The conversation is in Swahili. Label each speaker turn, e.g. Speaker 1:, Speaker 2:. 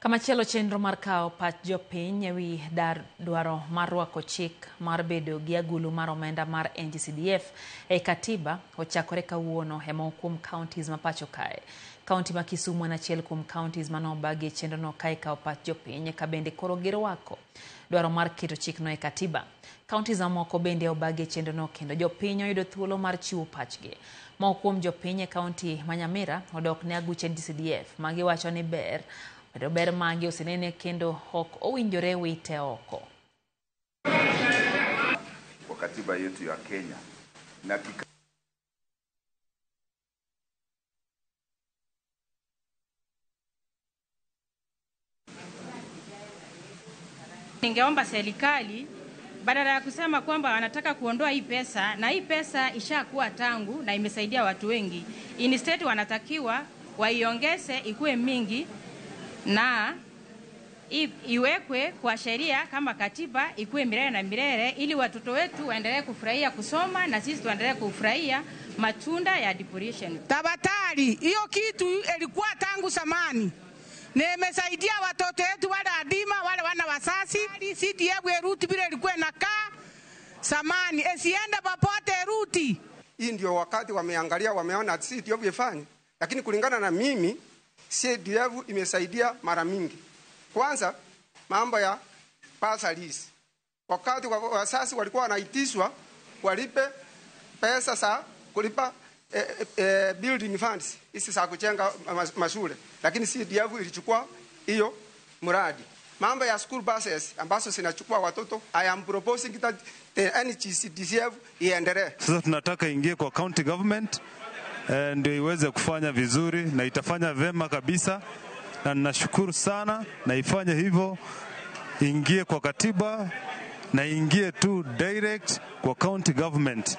Speaker 1: Kamachielo chenro mar kawo pach jopiny ewi dwaro mar rwako chik mar bedo gi agulu mar omenda mar NG-CDF e katiba ochakore kawuono e moko kuom counties ma pacho kae. Kaunti ma Kisumu en achiel kuom counties manobagi chenro no kae kawo pach jopiny ka bende koro girwako dwaro mar keto chikno e katiba. Counties moko bende obagi chenro no kendo jopiny oyudo thuolo mar chiwo pachgi. Moko kuom jopiny e kaunti ma Nyamira odok ne aguch NG-CDF ma giwacho ni ber magi osenene kendo ok owinjore wite oko.
Speaker 2: Kwa katiba yetu ya Kenya na
Speaker 3: ningeomba serikali badala ya kusema kwamba wanataka kuondoa hii pesa, na hii pesa ishakuwa tangu na imesaidia watu wengi. Instead wanatakiwa waiongeze ikuwe mingi na iwekwe kwa sheria kama katiba ikuwe milele na milele, ili watoto wetu waendelee kufurahia kusoma na sisi tuendelee kufurahia matunda ya devolution.
Speaker 4: Tabatari, hiyo kitu ilikuwa tangu zamani. Na imesaidia watoto wetu wale adima, wale wana wasasi. CDF ruti bila ilikuwa inakaa zamani, isiende popote ruti.
Speaker 5: Hii ndio wakati wameangalia, wameona CDF ifanye. Lakini kulingana na mimi, CDF imesaidia mara mingi. Kwanza mambo ya bursaries. Wakati wasasi walikuwa wanaitishwa walipe pesa za kulipa building funds, hizi za kujenga mashule, lakini CDF ilichukua hiyo mradi. Mambo ya school buses ambazo zinachukua watoto, I am proposing that the NG-CDF iendelee.
Speaker 6: Sasa tunataka ingie kwa county government ndio iweze kufanya vizuri, na itafanya vema kabisa, na ninashukuru sana, na ifanye hivyo, ingie kwa katiba na ingie tu direct kwa county government.